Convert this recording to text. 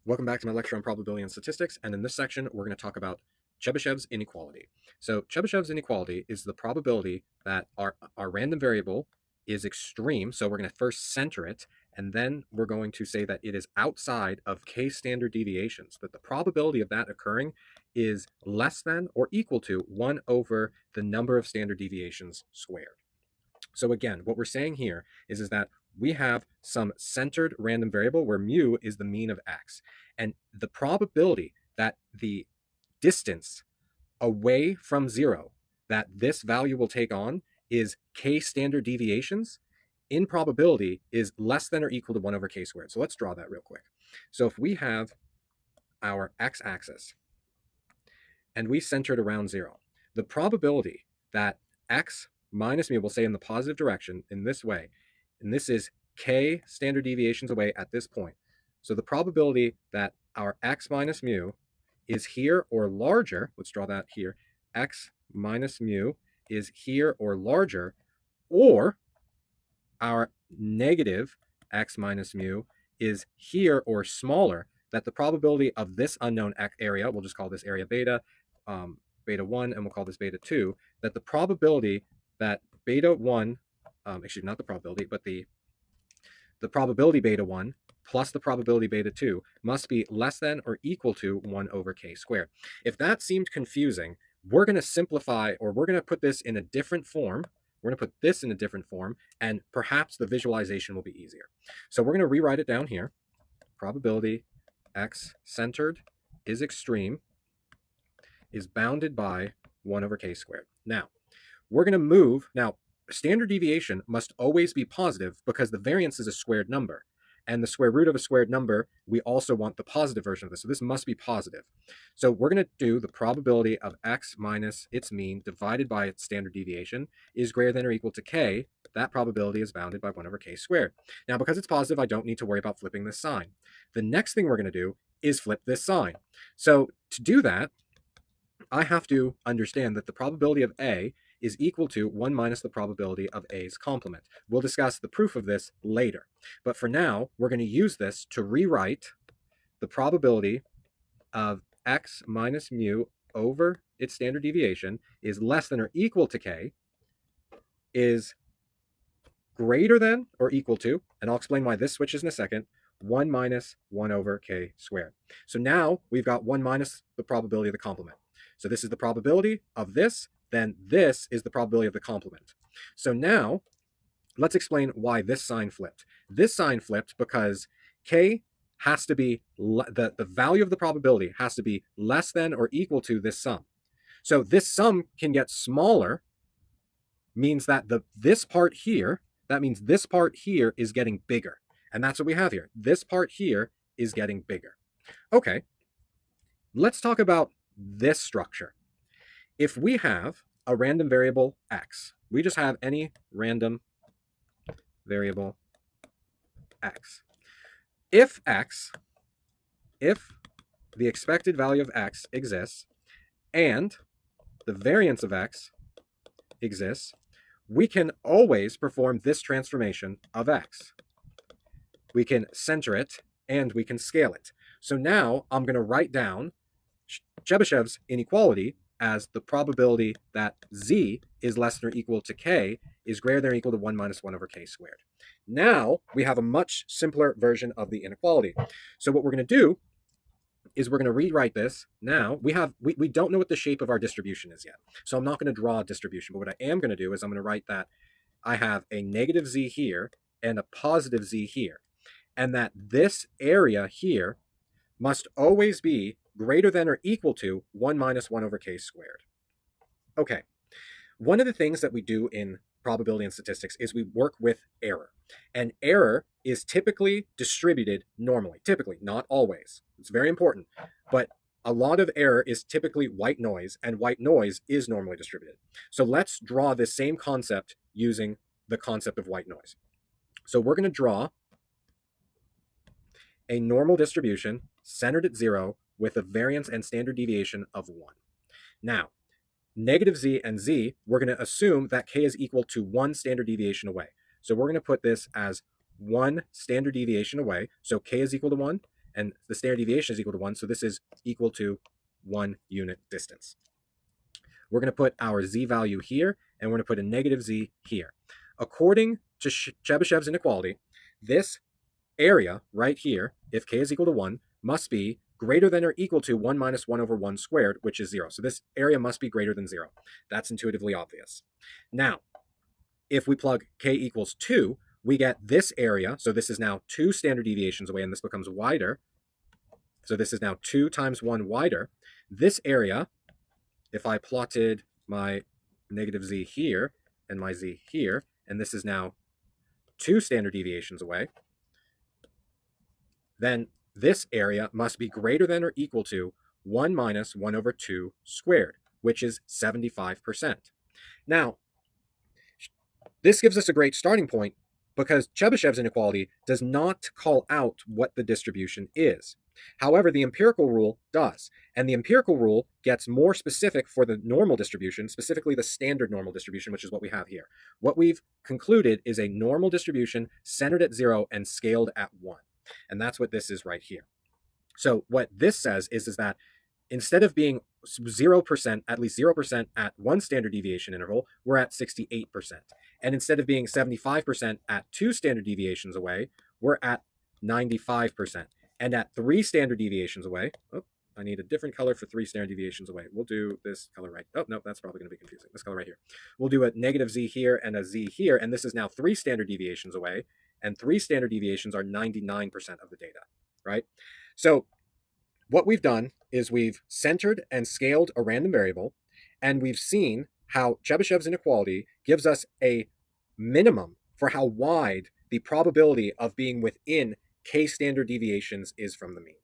Welcome back to my lecture on probability and statistics, and in this section we're going to talk about Chebyshev's inequality. So Chebyshev's inequality is the probability that our random variable is extreme, so we're going to first center it, and then we're going to say that it is outside of k standard deviations, that the probability of that occurring is less than or equal to 1 over the number of standard deviations squared. So again, what we're saying here is that we have some centered random variable where mu is the mean of x. And the probability that the distance away from 0 that this value will take on is k standard deviations in probability is less than or equal to 1 over k squared. So let's draw that real quick. So if we have our x-axis and we center it around 0, the probability that x minus mu, we'll say in the positive direction in this way, and this is k standard deviations away at this point. So the probability that our x minus mu is here or larger, let's draw that here, x minus mu is here or larger, or our negative x minus mu is here or smaller, that the probability of this unknown area, we'll just call this area beta, beta 1, and we'll call this beta 2, that the probability that beta 1, actually not the probability, but the probability beta 1 plus the probability beta 2 must be less than or equal to 1 over k squared. If that seemed confusing, we're going to simplify, or we're going to put this in a different form. We're going to put this in a different form, and perhaps the visualization will be easier. So we're going to rewrite it down here. Probability x centered is extreme is bounded by 1 over k squared. Now, we're going to move. Now, standard deviation must always be positive because the variance is a squared number. And the square root of a squared number, we also want the positive version of this. So this must be positive. So we're going to do the probability of x minus its mean divided by its standard deviation is greater than or equal to k. That probability is bounded by 1 over k squared. Now, because it's positive, I don't need to worry about flipping this sign. The next thing we're going to do is flip this sign. So to do that, I have to understand that the probability of A is equal to 1 minus the probability of A's complement. We'll discuss the proof of this later. But for now, we're going to use this to rewrite the probability of x minus mu over its standard deviation is less than or equal to k, is greater than or equal to, and I'll explain why this switches in a second, 1 minus 1 over k squared. So now we've got 1 minus the probability of the complement. So this is the probability of this, then this is the probability of the complement. So now let's explain why this sign flipped. This sign flipped because k has to be, the value of the probability has to be less than or equal to this sum. So this sum can get smaller, means that this part here, that means this part here is getting bigger. And that's what we have here. This part here is getting bigger. Okay, let's talk about this structure. If we have a random variable x, we just have any random variable x. If the expected value of x exists and the variance of x exists, we can always perform this transformation of x. We can center it and we can scale it. So now I'm going to write down Chebyshev's inequality as the probability that z is less than or equal to k is greater than or equal to 1 minus 1 over k squared. Now we have a much simpler version of the inequality. So what we're going to do is we're going to rewrite this. Now we don't know what the shape of our distribution is yet. So I'm not going to draw a distribution, but what I am going to do is I'm going to write that I have a negative z here and a positive z here, and that this area here must always be greater than or equal to 1 minus 1 over k squared. Okay, one of the things that we do in probability and statistics is we work with error. And error is typically distributed normally. Typically, not always. It's very important. But a lot of error is typically white noise, and white noise is normally distributed. So let's draw this same concept using the concept of white noise. So we're going to draw a normal distribution centered at 0 with a variance and standard deviation of 1. Now, negative z and z, we're going to assume that k is equal to 1 standard deviation away. So we're going to put this as 1 standard deviation away. So k is equal to 1, and the standard deviation is equal to 1, so this is equal to 1 unit distance. We're going to put our z value here, and we're going to put a negative z here. According to Chebyshev's inequality, this area right here, if k is equal to 1, must be greater than or equal to 1 minus 1 over 1 squared, which is 0. So this area must be greater than 0. That's intuitively obvious. Now, if we plug k equals 2, we get this area. So this is now 2 standard deviations away, and this becomes wider. So this is now 2 times 1 wider. This area, if I plotted my negative z here and my z here, and this is now 2 standard deviations away, then this area must be greater than or equal to 1 minus 1 over 2 squared, which is 75%. Now, this gives us a great starting point because Chebyshev's inequality does not call out what the distribution is. However, the empirical rule does, and the empirical rule gets more specific for the normal distribution, specifically the standard normal distribution, which is what we have here. What we've concluded is a normal distribution centered at 0 and scaled at 1, and that's what this is right here. So what this says is that instead of being 0%, at least 0% at one standard deviation interval, we're at 68%. And instead of being 75% at 2 standard deviations away, we're at 95%. And at 3 standard deviations away, I need a different color for 3 standard deviations away. We'll do this color right. Oh, no, that's probably going to be confusing. This color right here. We'll do a negative z here and a z here, and this is now 3 standard deviations away, and 3 standard deviations are 99% of the data, right? So what we've done is we've centered and scaled a random variable, and we've seen how Chebyshev's inequality gives us a minimum for how wide the probability of being within k standard deviations is from the mean.